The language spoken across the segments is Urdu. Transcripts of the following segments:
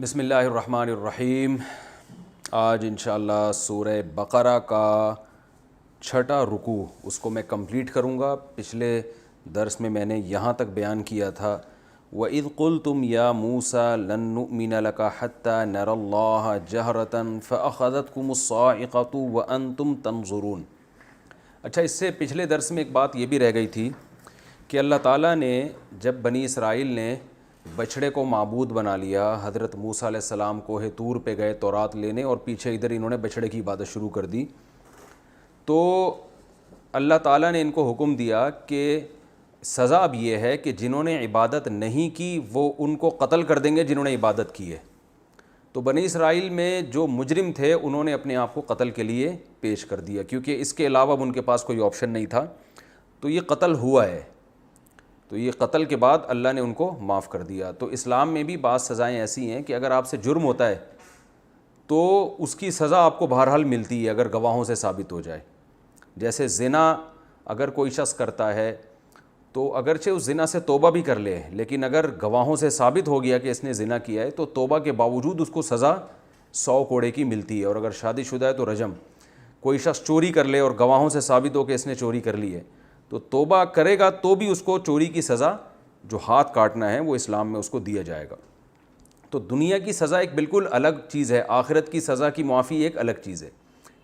بسم اللہ الرحمن الرحیم۔ آج انشاءاللہ سورہ بقرہ کا چھٹا رکوع اس کو میں کمپلیٹ کروں گا۔ پچھلے درس میں نے یہاں تک بیان کیا تھا وَإِذْ قُلْتُمْ يَا مُوسَىٰ لَن نُّؤْمِنَ لَكَ حَتَّىٰ نَرَى اللَّهَ جَهْرَةً فَأَخَذَتْكُمُ الصَّاعِقَةُ وَأَنْتُمْ تَنظُرُونَ۔ اچھا، اس سے پچھلے درس میں ایک بات یہ بھی رہ گئی تھی کہ اللہ تعالیٰ نے جب بنی اسرائیل نے بچھڑے کو معبود بنا لیا، حضرت موسیٰ علیہ السلام کوہ طور پہ گئے تورات لینے اور پیچھے ادھر انہوں نے بچھڑے کی عبادت شروع کر دی، تو اللہ تعالیٰ نے ان کو حکم دیا کہ سزا اب یہ ہے کہ جنہوں نے عبادت نہیں کی وہ ان کو قتل کر دیں گے جنہوں نے عبادت کی ہے۔ تو بنی اسرائیل میں جو مجرم تھے انہوں نے اپنے آپ کو قتل کے لیے پیش کر دیا، کیونکہ اس کے علاوہ اب ان کے پاس کوئی آپشن نہیں تھا، تو یہ قتل ہوا ہے۔ تو یہ قتل کے بعد اللہ نے ان کو معاف کر دیا۔ تو اسلام میں بھی بعض سزائیں ایسی ہیں کہ اگر آپ سے جرم ہوتا ہے تو اس کی سزا آپ کو بہرحال ملتی ہے اگر گواہوں سے ثابت ہو جائے۔ جیسے زنا اگر کوئی شخص کرتا ہے تو اگرچہ اس زنا سے توبہ بھی کر لے، لیکن اگر گواہوں سے ثابت ہو گیا کہ اس نے زنا کیا ہے تو توبہ کے باوجود اس کو سزا 100 کوڑے کی ملتی ہے، اور اگر شادی شدہ ہے تو رجم۔ کوئی شخص چوری کر لے اور گواہوں سے ثابت ہو کہ اس نے چوری کر لی ہے تو توبہ کرے گا تو بھی اس کو چوری کی سزا جو ہاتھ کاٹنا ہے وہ اسلام میں اس کو دیا جائے گا۔ تو دنیا کی سزا ایک بالکل الگ چیز ہے، آخرت کی سزا کی معافی ایک الگ چیز ہے۔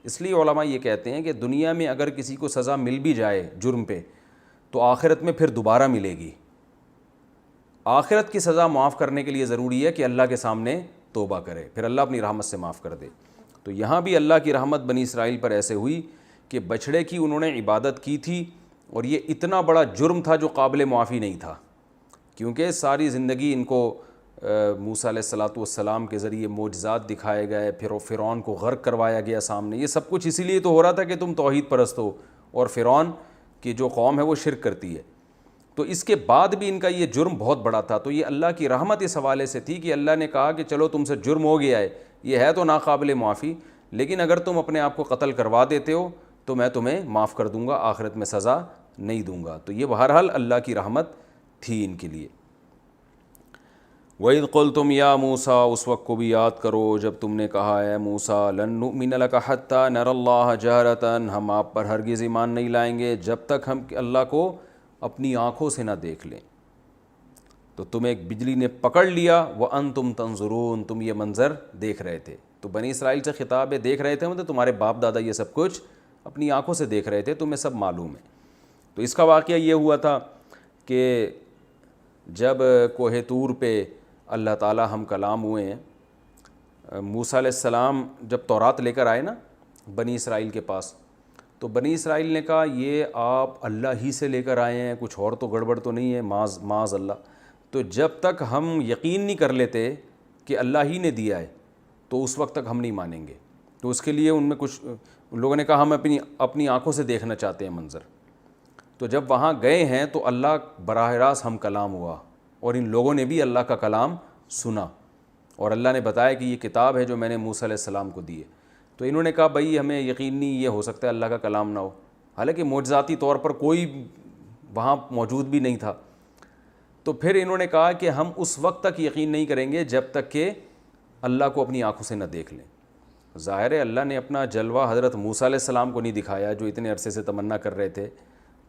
اس لیے علماء یہ کہتے ہیں کہ دنیا میں اگر کسی کو سزا مل بھی جائے جرم پہ تو آخرت میں پھر دوبارہ ملے گی۔ آخرت کی سزا معاف کرنے کے لیے ضروری ہے کہ اللہ کے سامنے توبہ کرے، پھر اللہ اپنی رحمت سے معاف کر دے۔ تو یہاں بھی اللہ کی رحمت بنی اسرائیل پر ایسے ہوئی کہ بچھڑے کی انہوں نے عبادت کی تھی، اور یہ اتنا بڑا جرم تھا جو قابل معافی نہیں تھا، کیونکہ ساری زندگی ان کو موسیٰ علیہ السلام کے ذریعے معجزات دکھائے گئے، پھر فرعون کو غرق کروایا گیا سامنے۔ یہ سب کچھ اسی لیے تو ہو رہا تھا کہ تم توحید پرست ہو، اور فرعون کی جو قوم ہے وہ شرک کرتی ہے۔ تو اس کے بعد بھی ان کا یہ جرم بہت بڑا تھا، تو یہ اللہ کی رحمت اس حوالے سے تھی کہ اللہ نے کہا کہ چلو تم سے جرم ہو گیا ہے، یہ ہے تو ناقابل معافی، لیکن اگر تم اپنے آپ کو قتل کروا دیتے ہو تو میں تمہیں معاف کر دوں گا، آخرت میں سزا نہیں دوں گا۔ تو یہ بہرحال اللہ کی رحمت تھی ان کے لیے۔ وَإِذْ قُلْتُمْ يَا مُوسَىٰ، اس وقت کو بھی یاد کرو جب تم نے کہا اے موسیٰ لَن نُّؤْمِنَ لَكَ حَتَّىٰ نَرَى اللَّهَ جَهْرَةً، ہم آپ پر ہرگز ایمان نہیں لائیں گے جب تک ہم اللہ کو اپنی آنکھوں سے نہ دیکھ لیں۔ تو تمہیں ایک بجلی نے پکڑ لیا وَأَنْتُمْ تَنظُرُونَ، تم یہ منظر دیکھ رہے تھے۔ تو بنی اسرائیل سے خطاب ہے، دیکھ رہے تھے مطلب تمہارے باپ دادا یہ سب کچھ اپنی آنکھوں سے دیکھ رہے تھے، تمہیں سب معلوم ہے۔ تو اس کا واقعہ یہ ہوا تھا کہ جب کوہ طور پہ اللہ تعالیٰ ہم کلام ہوئے ہیں، موسیٰ علیہ السلام جب تورات لے کر آئے نا بنی اسرائیل کے پاس، تو بنی اسرائیل نے کہا یہ آپ اللہ ہی سے لے کر آئے ہیں، کچھ اور تو گڑبڑ تو نہیں ہے، معاذ اللہ۔ تو جب تک ہم یقین نہیں کر لیتے کہ اللہ ہی نے دیا ہے تو اس وقت تک ہم نہیں مانیں گے۔ تو اس کے لیے ان میں کچھ ان لوگوں نے کہا ہم اپنی آنکھوں سے دیکھنا چاہتے ہیں منظر۔ تو جب وہاں گئے ہیں تو اللہ براہ راست ہم کلام ہوا، اور ان لوگوں نے بھی اللہ کا کلام سنا، اور اللہ نے بتایا کہ یہ کتاب ہے جو میں نے موسیٰ علیہ السلام کو دی ہے۔ تو انہوں نے کہا بھائی ہمیں یقین نہیں، یہ ہو سکتا ہے اللہ کا کلام نہ ہو، حالانکہ معجزاتی طور پر کوئی وہاں موجود بھی نہیں تھا۔ تو پھر انہوں نے کہا کہ ہم اس وقت تک یقین نہیں کریں گے جب تک کہ اللہ کو اپنی آنکھوں سے نہ دیکھ لیں۔ ظاہر ہے اللہ نے اپنا جلوہ حضرت موسیٰ علیہ السلام کو نہیں دکھایا جو اتنے عرصے سے تمنا کر رہے تھے،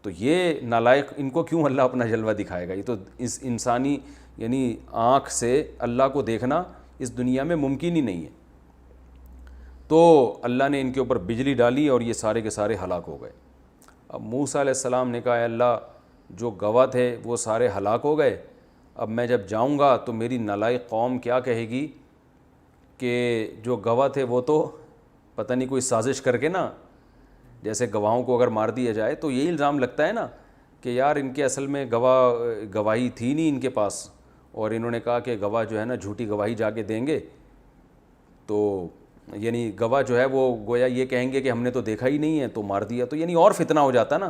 تو یہ نالائق ان کو کیوں اللہ اپنا جلوہ دکھائے گا؟ یہ تو اس انسانی یعنی آنکھ سے اللہ کو دیکھنا اس دنیا میں ممکن ہی نہیں ہے۔ تو اللہ نے ان کے اوپر بجلی ڈالی اور یہ سارے کے سارے ہلاک ہو گئے۔ اب موسیٰ علیہ السلام نے کہا اے اللہ جو گواہ تھے وہ سارے ہلاک ہو گئے، اب میں جب جاؤں گا تو میری نالائق قوم کیا کہے گی کہ جو گواہ تھے وہ تو پتہ نہیں کوئی سازش کر کے نا، جیسے گواہوں کو اگر مار دیا جائے تو یہی الزام لگتا ہے نا کہ یار ان کے اصل میں گواہی تھی نہیں ان کے پاس، اور انہوں نے کہا کہ گواہ جو ہے نا جھوٹی گواہی جا کے دیں گے، تو یعنی گواہ جو ہے وہ گویا یہ کہیں گے کہ ہم نے تو دیکھا ہی نہیں ہے تو مار دیا، تو یعنی اور فتنہ ہو جاتا نا۔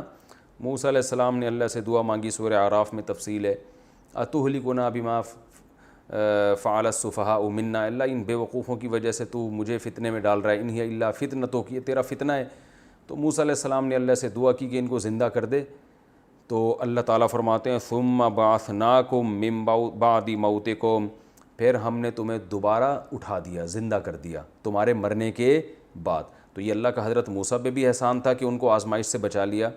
موسیٰ علیہ السلام نے اللہ سے دعا مانگی، سورہ اعراف میں تفصیل ہے، اتہلکنا بما فعل السفہاء منا، اللہ ان بے وقوفوں کی وجہ سے تو مجھے فتنے میں ڈال رہا ہے، ان ہی الا فتنتک، یہ تیرا فتنہ ہے۔ تو موسیٰ علیہ السلام نے اللہ سے دعا کی کہ ان کو زندہ کر دے، تو اللہ تعالیٰ فرماتے ہیں ثم بعثناکم من بعد موتکم، پھر ہم نے تمہیں دوبارہ اٹھا دیا, زندہ کر دیا تمہارے مرنے کے بعد. تو یہ اللہ کا حضرت موسیٰ پہ بھی احسان تھا کہ ان کو آزمائش سے بچا لیا,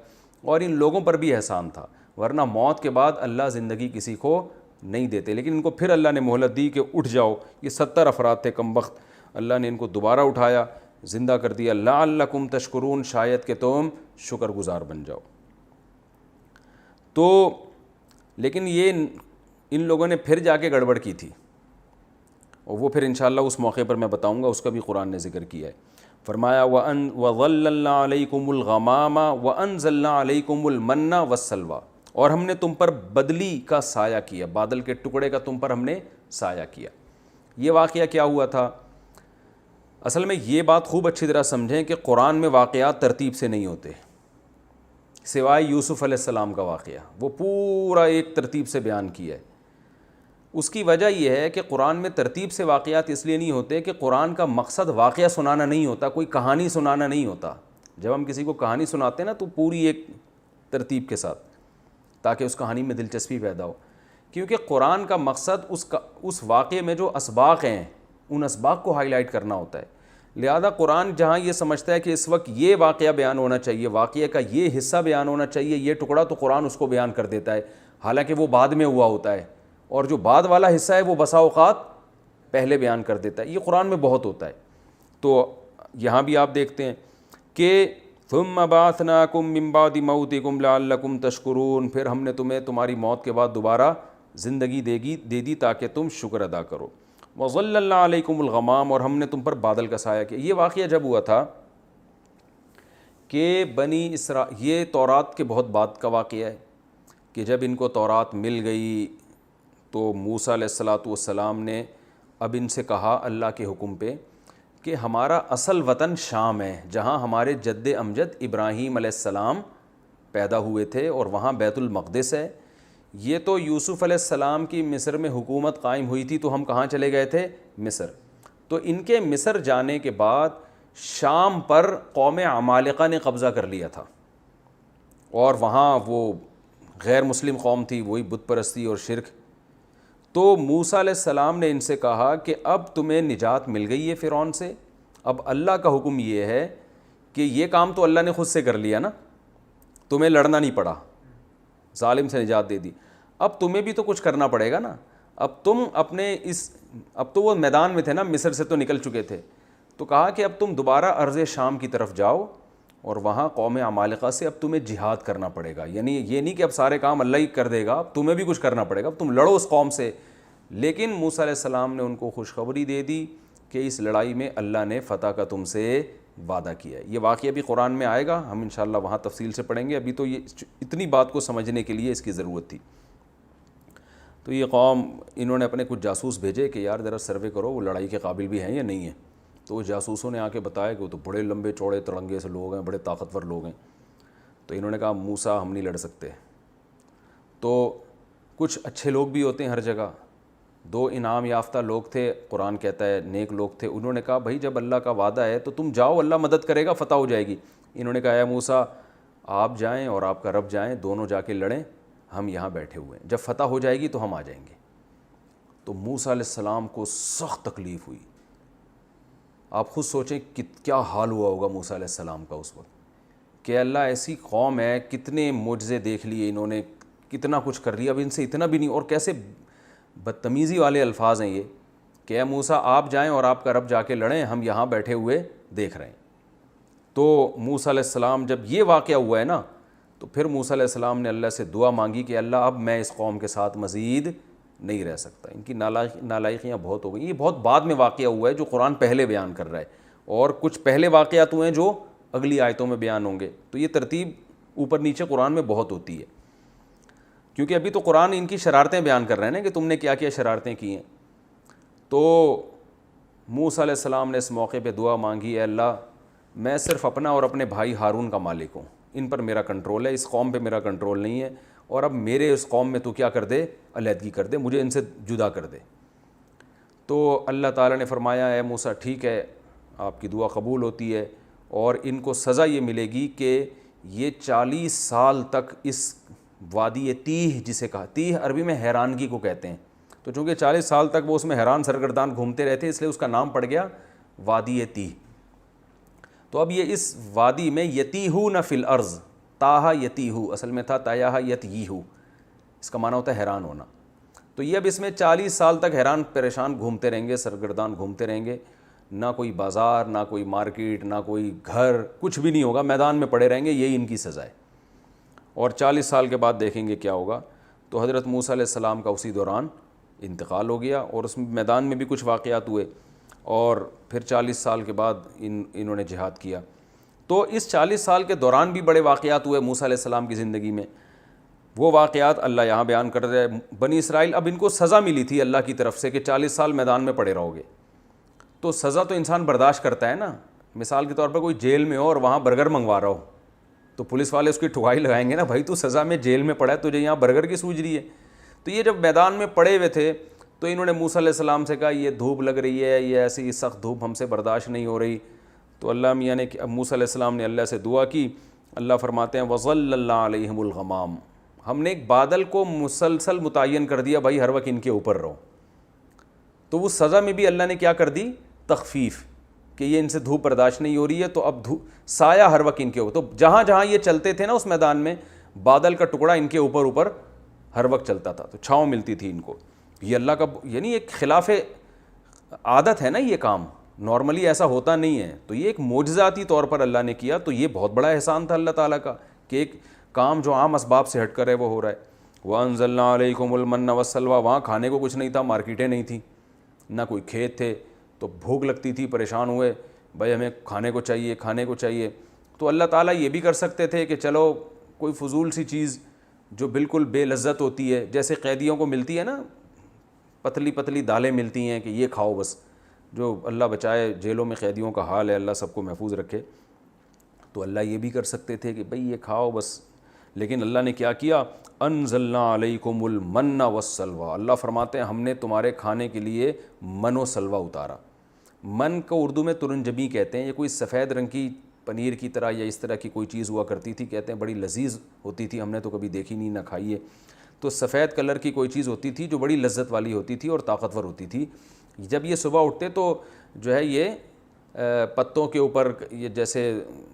اور ان لوگوں پر بھی احسان تھا, ورنہ موت کے بعد اللہ زندگی کسی کو نہیں دیتے. لیکن ان کو پھر اللہ نے مہلت دی کہ اٹھ جاؤ. یہ 70 افراد تھے کم بخت, اللہ نے ان کو دوبارہ اٹھایا, زندہ کر دیا. لعلکم تشکرون, شاید کہ تم شکر گزار بن جاؤ. تو لیکن یہ ان لوگوں نے پھر جا کے گڑبڑ کی تھی, اور وہ پھر انشاءاللہ اس موقع پر میں بتاؤں گا, اس کا بھی قرآن نے ذکر کیا ہے. فرمایا وَظَلَّلْنَا عَلَيْكُمُ الْغَمَامَ وَأَنزَلْنَا عَلَيْكُمُ الْمَنَّ وَالسَّلْوَىٰ, اور ہم نے تم پر بدلی کا سایہ کیا, بادل کے ٹکڑے کا تم پر ہم نے سایہ کیا. یہ واقعہ کیا ہوا تھا؟ اصل میں یہ بات خوب اچھی طرح سمجھیں کہ قرآن میں واقعات ترتیب سے نہیں ہوتے, سوائے یوسف علیہ السلام کا واقعہ, وہ پورا ایک ترتیب سے بیان کیا ہے. اس کی وجہ یہ ہے کہ قرآن میں ترتیب سے واقعات اس لیے نہیں ہوتے کہ قرآن کا مقصد واقعہ سنانا نہیں ہوتا, کوئی کہانی سنانا نہیں ہوتا. جب ہم کسی کو کہانی سناتے ہیں نا تو پوری ایک ترتیب کے ساتھ, تاکہ اس کہانی میں دلچسپی پیدا ہو. کیونکہ قرآن کا مقصد اس واقعے میں جو اسباق ہیں ان اسباق کو ہائی لائٹ کرنا ہوتا ہے. لہذا قرآن جہاں یہ سمجھتا ہے کہ اس وقت یہ واقعہ بیان ہونا چاہیے, واقعے کا یہ حصہ بیان ہونا چاہیے, یہ ٹکڑا, تو قرآن اس کو بیان کر دیتا ہے, حالانکہ وہ بعد میں ہوا ہوتا ہے, اور جو بعد والا حصہ ہے وہ بسا اوقات پہلے بیان کر دیتا ہے. یہ قرآن میں بہت ہوتا ہے. تو یہاں بھی آپ دیکھتے ہیں کہ ثم بعثناکم من بعد موتکم لعلکم تشکرون, پھر ہم نے تمہیں تمہاری موت کے بعد دوبارہ زندگی دے دی تاکہ تم شکر ادا کرو. وَظَلَّلْنَا عَلَيْكُمُ الْغَمَامَ, اور ہم نے تم پر بادل کا سایہ کیا. یہ واقعہ جب ہوا تھا کہ یہ تورات کے بہت بعد کا واقعہ ہے, کہ جب ان کو تورات مل گئی تو موسیٰ علیہ السلام نے اب ان سے کہا اللہ کے حکم پہ کہ ہمارا اصل وطن شام ہے, جہاں ہمارے جد امجد ابراہیم علیہ السلام پیدا ہوئے تھے, اور وہاں بیت المقدس ہے. یہ تو یوسف علیہ السلام کی مصر میں حکومت قائم ہوئی تھی, تو ہم کہاں چلے گئے تھے؟ مصر. تو ان کے مصر جانے کے بعد شام پر قوم عمالقہ نے قبضہ کر لیا تھا, اور وہاں وہ غیر مسلم قوم تھی, وہی بت پرستی اور شرک. تو موسیٰ علیہ السلام نے ان سے کہا کہ اب تمہیں نجات مل گئی ہے فرعون سے, اب اللہ کا حکم یہ ہے کہ یہ کام تو اللہ نے خود سے کر لیا نا, تمہیں لڑنا نہیں پڑا, ظالم سے نجات دے دی, اب تمہیں بھی تو کچھ کرنا پڑے گا نا. اب تم اب تو وہ میدان میں تھے نا, مصر سے تو نکل چکے تھے, تو کہا کہ اب تم دوبارہ ارض شام کی طرف جاؤ, اور وہاں قوم عمالقہ سے اب تمہیں جہاد کرنا پڑے گا. یعنی یہ نہیں کہ اب سارے کام اللہ ہی کر دے گا, اب تمہیں بھی کچھ کرنا پڑے گا, اب تم لڑو اس قوم سے. لیکن موسیٰ علیہ السلام نے ان کو خوشخبری دے دی کہ اس لڑائی میں اللہ نے فتح کا تم سے وعدہ کیا ہے. یہ واقعہ بھی قرآن میں آئے گا, ہم انشاءاللہ وہاں تفصیل سے پڑھیں گے. ابھی تو یہ اتنی بات کو سمجھنے کے لیے اس کی ضرورت تھی. تو یہ قوم, انہوں نے اپنے کچھ جاسوس بھیجے کہ یار ذرا سروے کرو وہ لڑائی کے قابل بھی ہیں یا نہیں ہیں. تو وہ جاسوسوں نے آ کے بتایا کہ وہ تو بڑے لمبے چوڑے تڑنگے سے لوگ ہیں, بڑے طاقتور لوگ ہیں. تو انہوں نے کہا موسیٰ ہم نہیں لڑ سکتے. تو کچھ اچھے لوگ بھی ہوتے ہیں ہر جگہ, 2 انعام یافتہ لوگ تھے, قرآن کہتا ہے نیک لوگ تھے. انہوں نے کہا بھائی جب اللہ کا وعدہ ہے تو تم جاؤ, اللہ مدد کرے گا, فتح ہو جائے گی. انہوں نے کہا اے موسیٰ آپ جائیں اور آپ کا رب جائیں, دونوں جا کے لڑیں, ہم یہاں بیٹھے ہوئے ہیں, جب فتح ہو جائے گی تو ہم آ جائیں گے. تو موسیٰ علیہ السلام کو سخت تکلیف ہوئی. آپ خود سوچیں کہ کیا حال ہوا ہوگا موسیٰ علیہ السلام کا اس وقت, کہ اللہ ایسی قوم ہے, کتنے معجزے دیکھ لیے انہوں نے, کتنا کچھ کر لیا, اب ان سے اتنا بھی نہیں. اور کیسے بدتمیزی والے الفاظ ہیں یہ کہ اے موسیٰ آپ جائیں اور آپ کا رب جا کے لڑیں, ہم یہاں بیٹھے ہوئے دیکھ رہے ہیں. تو موسیٰ علیہ السلام جب یہ واقعہ ہوا ہے نا, تو پھر موسیٰ علیہ السلام نے اللہ سے دعا مانگی کہ اللہ اب میں اس قوم کے ساتھ مزید نہیں رہ سکتا, ان کی نالائقیاں بہت ہو گئی. یہ بہت بعد میں واقعہ ہوا ہے جو قرآن پہلے بیان کر رہا ہے, اور کچھ پہلے واقعات ہوئے ہیں جو اگلی آیتوں میں بیان ہوں گے. تو یہ ترتیب اوپر نیچے قرآن میں بہت ہوتی ہے, کیونکہ ابھی تو قرآن ان کی شرارتیں بیان کر رہے ہیں نا کہ تم نے کیا کیا شرارتیں کی ہیں. تو موسیٰ علیہ السلام نے اس موقع پہ دعا مانگی, اے اللہ میں صرف اپنا اور اپنے بھائی ہارون کا مالک ہوں, ان پر میرا کنٹرول ہے, اس قوم پہ میرا کنٹرول نہیں ہے, اور اب میرے اس قوم میں تو کیا کر دے, علیحدگی کر دے, مجھے ان سے جدا کر دے. تو اللہ تعالیٰ نے فرمایا اے موسیٰ ٹھیک ہے, آپ کی دعا قبول ہوتی ہے, اور ان کو سزا یہ ملے گی کہ یہ 40 سال تک اس وادی تیہ, جسے کہا تیہ عربی میں حیرانگی کو کہتے ہیں, تو چونکہ 40 سال تک وہ اس میں حیران سرگردان گھومتے رہتے اس لیے اس کا نام پڑ گیا وادی تیہ۔ تو اب یہ اس وادی میں یتیہون فی الارض، تاہا یتیہو اصل میں تھا تایاہا یتیہو، اس کا معنی ہوتا ہے حیران ہونا۔ تو یہ اب اس میں 40 سال تک حیران پریشان گھومتے رہیں گے، سرگردان گھومتے رہیں گے، نہ کوئی بازار، نہ کوئی مارکیٹ، نہ کوئی گھر، کچھ بھی نہیں ہوگا، میدان میں پڑے رہیں گے، یہی ان کی سزا ہے۔ اور 40 سال کے بعد دیکھیں گے کیا ہوگا۔ تو حضرت موسیٰ علیہ السلام کا اسی دوران انتقال ہو گیا، اور اس میدان میں بھی کچھ واقعات ہوئے، اور پھر 40 سال کے بعد انہوں نے جہاد کیا۔ تو اس 40 سال کے دوران بھی بڑے واقعات ہوئے موسیٰ علیہ السلام کی زندگی میں۔ وہ واقعات اللہ یہاں بیان کر رہے ہیں۔ بنی اسرائیل، اب ان کو سزا ملی تھی اللہ کی طرف سے کہ 40 سال میدان میں پڑے رہو گے۔ تو سزا تو انسان برداشت کرتا ہے نا، مثال کے طور پر کوئی جیل میں ہو اور وہاں برگر منگوا رہا ہو تو پولیس والے اس کی ٹھکائی لگائیں گے نا، بھائی تو سزا میں جیل میں پڑا ہے، تجھے یہاں برگر کی سوج رہی ہے۔ تو یہ جب میدان میں پڑے ہوئے تھے تو انہوں نے موسیٰ علیہ السلام سے کہا یہ دھوپ لگ رہی ہے، یہ ایسی سخت دھوپ ہم سے برداشت نہیں ہو رہی۔ تو اللہ میاں نے موسیٰ علیہ السلام نے اللہ سے دعا کی، اللہ فرماتے ہیں وَظَلَّلْنَا عَلَيْهِمُ الْغَمَامَ، ہم نے ایک بادل کو مسلسل متعین کر دیا، بھائی ہر وقت ان کے اوپر رہو۔ تو وہ سزا میں بھی اللہ نے کیا کر دی؟ تخفیف، کہ یہ ان سے دھوپ برداشت نہیں ہو رہی ہے تو اب سایہ ہر وقت ان کے اوپر۔ تو جہاں جہاں یہ چلتے تھے نا اس میدان میں، بادل کا ٹکڑا ان کے اوپر ہر وقت چلتا تھا، تو چھاؤں ملتی تھی ان کو۔ یہ اللہ کا یعنی ایک خلاف عادت ہے نا یہ کام، نارملی ایسا ہوتا نہیں ہے۔ تو یہ ایک معجزاتی طور پر اللہ نے کیا، تو یہ بہت بڑا احسان تھا اللہ تعالیٰ کا کہ ایک کام جو عام اسباب سے ہٹ کر ہے وہ ہو رہا ہے۔ وَأَنزَلْنَا عَلَيْكُمُ الْمَنَّ وَالسَّلْوَىٰ، وہاں کھانے کو کچھ نہیں تھا، مارکیٹیں نہیں تھیں، نہ کوئی کھیت تھے، تو بھوک لگتی تھی، پریشان ہوئے، بھائی ہمیں کھانے کو چاہیے، کھانے کو چاہیے۔ تو اللہ تعالیٰ یہ بھی کر سکتے تھے کہ چلو کوئی فضول سی چیز جو بالکل بے لذت ہوتی ہے، جیسے قیدیوں کو ملتی ہے نا پتلی پتلی دالیں ملتی ہیں کہ یہ کھاؤ بس، جو اللہ بچائے جیلوں میں قیدیوں کا حال ہے، اللہ سب کو محفوظ رکھے۔ تو اللہ یہ بھی کر سکتے تھے کہ بھئی یہ کھاؤ بس، لیکن اللہ نے کیا کیا؟ انزلنا علیکم المن والسلویٰ، اللہ فرماتے ہیں ہم نے تمہارے کھانے کے لیے من و سلوہ اتارا۔ من کو اردو میں ترنجبی کہتے ہیں، یہ کوئی سفید رنگ کی پنیر کی طرح یا اس طرح کی کوئی چیز ہوا کرتی تھی، کہتے ہیں بڑی لذیذ ہوتی تھی، ہم نے تو کبھی دیکھی نہیں، نہ کھائی ہے۔ تو سفید کلر کی کوئی چیز ہوتی تھی جو بڑی لذت والی ہوتی تھی اور طاقتور ہوتی تھی۔ جب یہ صبح اٹھتے تو جو ہے یہ پتوں کے اوپر، یہ جیسے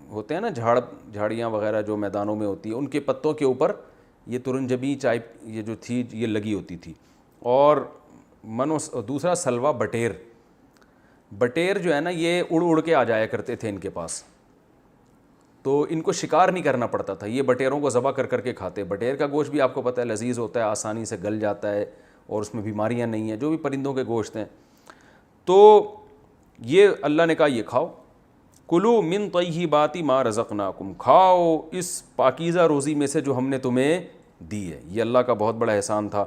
ہوتے ہیں نا جھاڑیاں وغیرہ جو میدانوں میں ہوتی ہیں، ان کے پتوں کے اوپر یہ ترنجبی چائے یہ جو تھی یہ لگی ہوتی تھی۔ اور دوسرا سلوہ بٹیر جو ہے نا یہ اڑ اڑ کے آ جایا کرتے تھے ان کے پاس، تو ان کو شکار نہیں کرنا پڑتا تھا، یہ بٹیروں کو ذبح کر کے کھاتے۔ بٹیر کا گوشت بھی آپ کو پتہ ہے لذیذ ہوتا ہے، آسانی سے گل جاتا ہے اور اس میں بیماریاں نہیں ہیں، جو بھی پرندوں کے گوشت ہیں۔ تو یہ اللہ نے کہا یہ کھاؤ، کلوا من طیبات ما رزقناکم، کھاؤ اس پاکیزہ روزی میں سے جو ہم نے تمہیں دی ہے۔ یہ اللہ کا بہت بڑا احسان تھا۔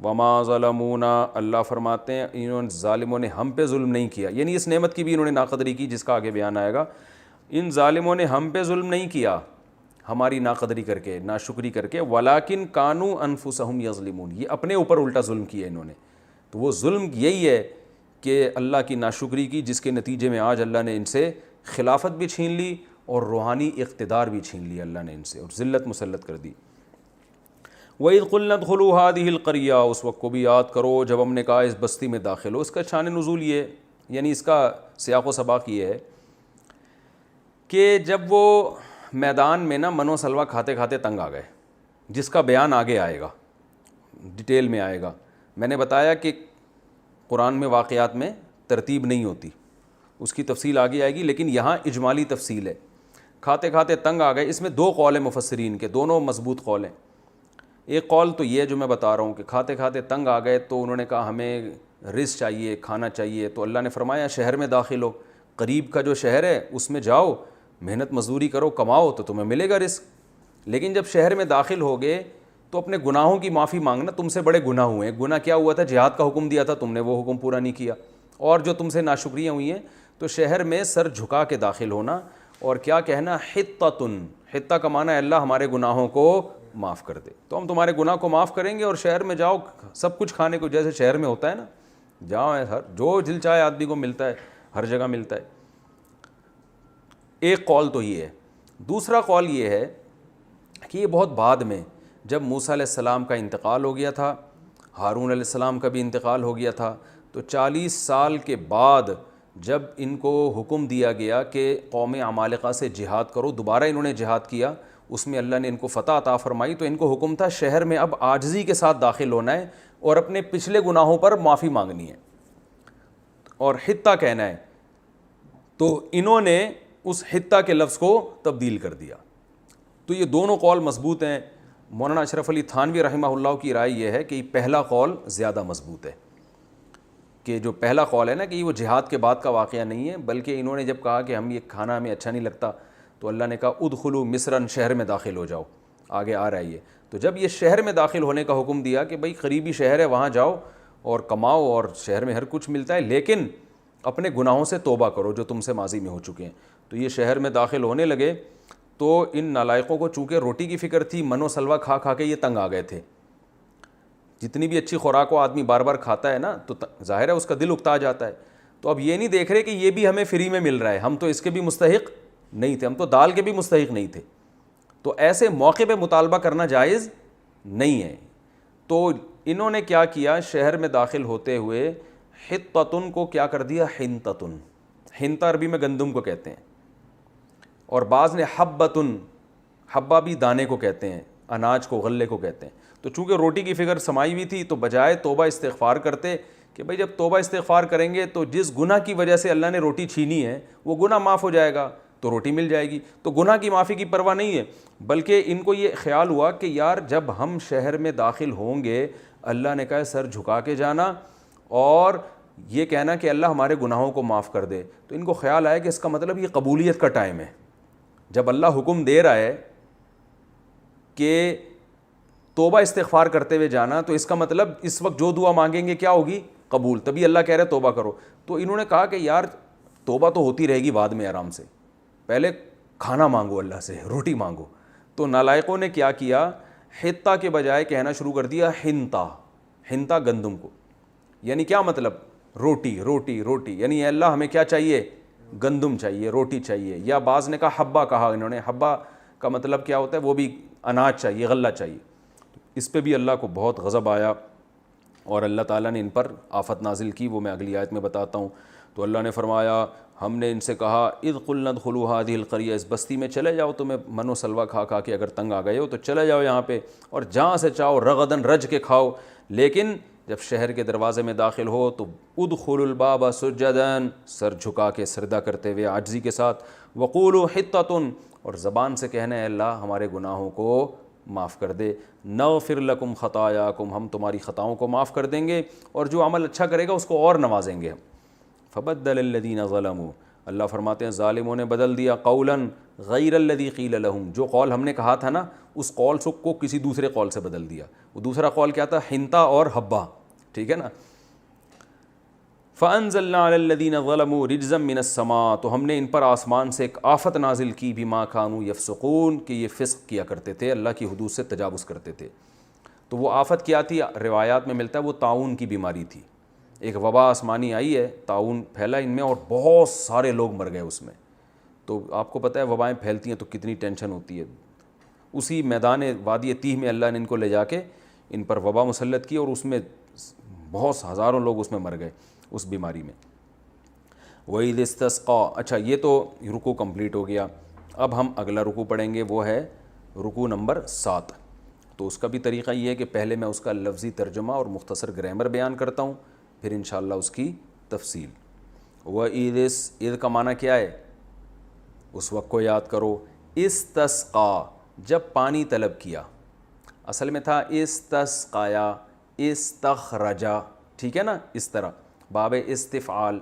وما ظلمونا، اللہ فرماتے ہیں انہوں ظالموں نے ہم پہ ظلم نہیں کیا، یعنی اس نعمت کی بھی انہوں نے ناقدری کی جس کا آگے بیان آئے گا۔ ان ظالموں نے ہم پہ ظلم نہیں کیا ہماری ناقدری کر کے، ناشکری کر کے، ولیکن کانوا انفسہم یظلمون، یہ اپنے اوپر الٹا ظلم کیا انہوں نے۔ تو وہ ظلم یہی ہے کہ اللہ کی ناشکری کی، جس کے نتیجے میں آج اللہ نے ان سے خلافت بھی چھین لی اور روحانی اقتدار بھی چھین لیا اللہ نے ان سے، اور ذلت مسلط کر دی۔ وَإِذْ قُلْنَا ادْخُلُوا هَٰذِهِ الْقَرْيَةَ، اس وقت کو بھی یاد کرو جب ہم نے کہا اس بستی میں داخل ہو۔ اس کا شان نزول یہ یعنی اس کا سیاق و سباق یہ ہے کہ جب وہ میدان میں نا من و سلوہ کھاتے کھاتے تنگ آ گئے، جس کا بیان آگے آئے گا، ڈیٹیل میں آئے گا۔ میں نے بتایا کہ قرآن میں واقعات میں ترتیب نہیں ہوتی، اس کی تفصیل آگے آئے گی، لیکن یہاں اجمالی تفصیل ہے۔ کھاتے کھاتے تنگ آ گئے، اس میں دو قول ہیں مفسرین کے، دونوں مضبوط قول ہیں۔ ایک قول تو یہ جو میں بتا رہا ہوں کہ کھاتے کھاتے تنگ آ گئے تو انہوں نے کہا ہمیں رزق چاہیے، کھانا چاہیے، تو اللہ نے فرمایا شہر میں داخل ہو، قریب کا جو شہر ہے اس میں جاؤ، محنت مزدوری کرو، کماؤ تو تمہیں ملے گا رزق۔ لیکن جب شہر میں داخل ہو گئے تو اپنے گناہوں کی معافی مانگنا، تم سے بڑے گناہ ہوئے ہیں۔ گناہ کیا ہوا تھا؟ جہاد کا حکم دیا تھا تم نے، وہ حکم پورا نہیں کیا، اور جو تم سے ناشکریاں ہوئی ہیں۔ تو شہر میں سر جھکا کے داخل ہونا اور کیا کہنا؟ حطۃ، حطہ کا معنی ہے اللہ ہمارے گناہوں کو معاف کر دے، تو ہم تمہارے گناہ کو معاف کریں گے، اور شہر میں جاؤ سب کچھ کھانے کو، جیسے شہر میں ہوتا ہے نا، جاؤ ہر جو دل چاہے آدمی کو ملتا ہے، ہر جگہ ملتا ہے۔ ایک قول تو یہ ہے۔ دوسرا قول یہ ہے کہ یہ بہت بعد میں، جب موسیٰ علیہ السلام کا انتقال ہو گیا تھا، ہارون علیہ السلام کا بھی انتقال ہو گیا تھا. تو 40 سال کے بعد جب ان کو حکم دیا گیا کہ قوم عمالقہ سے جہاد کرو، دوبارہ انہوں نے جہاد کیا، اس میں اللہ نے ان کو فتح عطا فرمائی. تو ان کو حکم تھا شہر میں اب عاجزی کے ساتھ داخل ہونا ہے اور اپنے پچھلے گناہوں پر معافی مانگنی ہے اور حتہ کہنا ہے. تو انہوں نے اس حتہ کے لفظ کو تبدیل کر دیا. تو یہ دونوں قول مضبوط ہیں. مولانا اشرف علی تھانوی رحمہ اللہ کی رائے یہ ہے کہ پہلا قول زیادہ مضبوط ہے، کہ جو پہلا قول ہے نا کہ وہ جہاد کے بعد کا واقعہ نہیں ہے، بلکہ انہوں نے جب کہا کہ ہم یہ کھانا ہمیں اچھا نہیں لگتا تو اللہ نے کہا ادخلوا مصرن، شہر میں داخل ہو جاؤ. آگے آ رہا ہے یہ. تو جب یہ شہر میں داخل ہونے کا حکم دیا کہ بھئی قریبی شہر ہے وہاں جاؤ اور کماؤ اور شہر میں ہر کچھ ملتا ہے، لیکن اپنے گناہوں سے توبہ کرو جو تم سے ماضی میں ہو چکے ہیں. تو یہ شہر میں داخل ہونے لگے تو ان نالائقوں کو چونکہ روٹی کی فکر تھی، من و سلوہ کھا کھا کے یہ تنگ آ گئے تھے. جتنی بھی اچھی خوراک کو آدمی بار بار کھاتا ہے نا تو ظاہر ہے اس کا دل اکتا جاتا ہے. تو اب یہ نہیں دیکھ رہے کہ یہ بھی ہمیں فری میں مل رہا ہے، ہم تو اس کے بھی مستحق نہیں تھے، ہم تو دال کے بھی مستحق نہیں تھے. تو ایسے موقع پہ مطالبہ کرنا جائز نہیں ہے. تو انہوں نے کیا کیا، شہر میں داخل ہوتے ہوئے حطتن کو کیا کر دیا، حنتتن. حنتا عربی میں گندم کو کہتے ہیں، اور بعض نے حبتن، حبہ بھی دانے کو کہتے ہیں، اناج کو، غلے کو کہتے ہیں. تو چونکہ روٹی کی فکر سمائی ہوئی تھی تو بجائے توبہ استغفار کرتے کہ بھئی جب توبہ استغفار کریں گے تو جس گناہ کی وجہ سے اللہ نے روٹی چھینی ہے وہ گناہ معاف ہو جائے گا تو روٹی مل جائے گی. تو گناہ کی معافی کی پرواہ نہیں ہے، بلکہ ان کو یہ خیال ہوا کہ یار جب ہم شہر میں داخل ہوں گے اللہ نے کہا سر جھکا کے جانا اور یہ کہنا کہ اللہ ہمارے گناہوں کو معاف کر دے. تو ان کو خیال آیا کہ اس کا مطلب یہ قبولیت کا ٹائم ہے. جب اللہ حکم دے رہا ہے کہ توبہ استغفار کرتے ہوئے جانا تو اس کا مطلب اس وقت جو دعا مانگیں گے کیا ہوگی، قبول. تبھی اللہ کہہ رہے توبہ کرو. تو انہوں نے کہا کہ یار توبہ تو ہوتی رہے گی بعد میں آرام سے، پہلے کھانا مانگو اللہ سے، روٹی مانگو. تو نالائقوں نے کیا کیا، حتہ کے بجائے کہنا شروع کر دیا حنتا. حنتا گندم کو، یعنی کیا مطلب، روٹی روٹی روٹی، یعنی اے اللہ ہمیں کیا چاہیے، گندم چاہیے، روٹی چاہیے. یا بعض نے کہا حبہ کہا انہوں نے. حبہ کا مطلب کیا ہوتا ہے، وہ بھی اناج چاہیے، غلہ چاہیے. اس پہ بھی اللہ کو بہت غضب آیا اور اللہ تعالیٰ نے ان پر آفت نازل کی، وہ میں اگلی آیت میں بتاتا ہوں. تو اللہ نے فرمایا ہم نے ان سے کہا اذ قلنا ادخلوا هذه القرية، اس بستی میں چلے جاؤ، تمہیں من و سلوہ کھا کھا کے اگر تنگ آ گئے ہو تو چلے جاؤ یہاں پہ اور جہاں سے چاہو رغدن رج کے کھاؤ، لیکن جب شہر کے دروازے میں داخل ہو تو ادخلوا الباب سجداً، سر جھکا کے سجدہ کرتے ہوئے عاجزی کے ساتھ، وقولوا حطۃ، اور زبان سے کہنا ہے اللہ ہمارے گناہوں کو معاف کر دے، نغفر لکم خطایاکم، ہم تمہاری خطاؤں کو معاف کر دیں گے اور جو عمل اچھا کرے گا اس کو اور نوازیں گے ہم. فبدل الذین ظلموا، اللہ فرماتے ہیں ظالموں نے بدل دیا، قولا غیر الذی قیل لہم، جو قول ہم نے کہا تھا نا اس قول کو کسی دوسرے قول سے بدل دیا. وہ دوسرا قول کیا تھا، حنتا اور حبہ، ٹھیک ہے نا. فَأَنزَلْنَا عَلَى الَّذِينَ ظَلَمُوا رِجْزًا مِّنَ السَّمَاءِ، تو ہم نے ان پر آسمان سے ایک آفت نازل کی، بِمَا كَانُوا يَفْسُقُونَ، کہ یہ فسق کیا کرتے تھے، اللہ کی حدود سے تجاوز کرتے تھے. تو وہ آفت کیا تھی، روایات میں ملتا ہے وہ طاعون کی بیماری تھی. ایک وبا آسمانی آئی ہے، طاعون پھیلا ان میں اور بہت سارے لوگ مر گئے اس میں. تو آپ کو پتہ ہے وبائیں پھیلتی ہیں تو کتنی ٹینشن ہوتی ہے. اسی میدان وادی تیہ میں اللہ نے ان کو لے جا کے ان پر وبا مسلط کی اور اس میں بہت ہزاروں لوگ اس میں مر گئے اس بیماری میں. وَإِذِ اسْتَسْقَىٰ، اچھا یہ تو رکوع کمپلیٹ ہو گیا. اب ہم اگلا رکوع پڑھیں گے، وہ ہے رکوع نمبر 7. تو اس کا بھی طریقہ یہ ہے کہ پہلے میں اس کا لفظی ترجمہ اور مختصر گرامر بیان کرتا ہوں، پھر انشاءاللہ اس کی تفصیل. وَإِذِ، اِذ کا معنی کیا ہے، اس وقت کو یاد کرو. استسقا، جب پانی طلب کیا، اصل میں تھا استسقایا، استخرجا، ٹھیک ہے نا، اس طرح باب استفعال،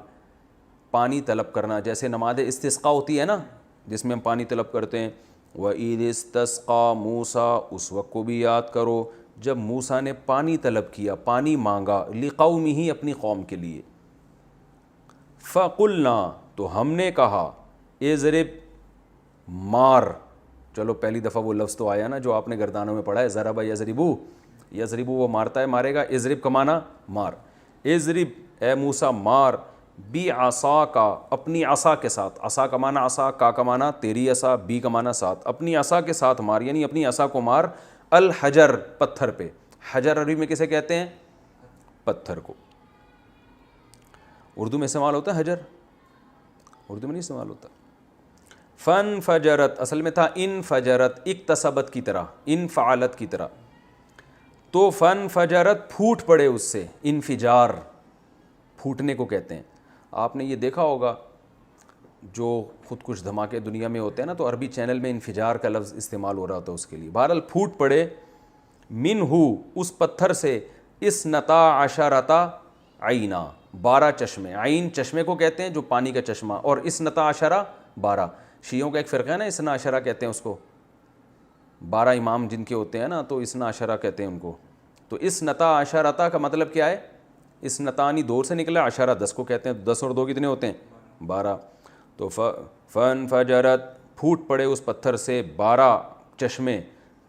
پانی طلب کرنا. جیسے نماز استسقا ہوتی ہے نا جس میں ہم پانی طلب کرتے ہیں. وَإِذِ اسْتَسْقَىٰ مُوسَىٰ، اس وقت کو بھی یاد کرو جب موسیٰ نے پانی طلب کیا، پانی مانگا، لِقَوْمِهِ، اپنی قوم کے لیے. فَقُلْنَا، تو ہم نے کہا، اضرب، مار. چلو پہلی دفعہ وہ لفظ تو آیا نا جو آپ نے گردانوں میں پڑھا ہے، ضرب یضربو، یضربو وہ مارتا ہے مارے گا، اضرب کا معنی مار. اضرب اے موسیٰ مار، بی عصا کا، اپنی عصا کے ساتھ. عصا کا معنی عصا، کا معنی تیری عصا، بی کا معنی ساتھ. اپنی عصا کے ساتھ مار، یعنی اپنی عصا کو مار. الحجر، پتھر پہ. حجر عربی میں کسے کہتے ہیں، پتھر کو. اردو میں استعمال ہوتا ہے حجر, اردو میں نہیں استعمال ہوتا. فن فجرت اصل میں تھا ان فجرت, اکتسبت کی طرح, ان فعالت کی طرح. تو فن فجرت پھوٹ پڑے اس سے, انفجار پھوٹنے کو کہتے ہیں. آپ نے یہ دیکھا ہوگا جو خود کچھ دھماکے دنیا میں ہوتے ہیں نا, تو عربی چینل میں انفجار کا لفظ استعمال ہو رہا ہوتا ہے اس کے لیے. بہرحال پھوٹ پڑے منہ اس پتھر سے, اثنتا عشرتا عینا, 12 چشمے. عین چشمے کو کہتے ہیں جو پانی کا چشمہ, اور اثنتا عشرہ 12. شیعوں کا ایک فرقہ ہے نا اثنا عشرہ کہتے ہیں اس کو, 12 امام جن کے ہوتے ہیں نا, تو اثنا عشرہ کہتے ہیں ان کو. تو اثنتا عشرتا کا مطلب کیا ہے؟ اثنتانی 2 سے نکلا, عشرہ 10 کو کہتے ہیں. 10 اور 2 کتنے ہوتے ہیں؟ 12. تو فن فجرت پھوٹ پڑے اس پتھر سے 12 چشمے.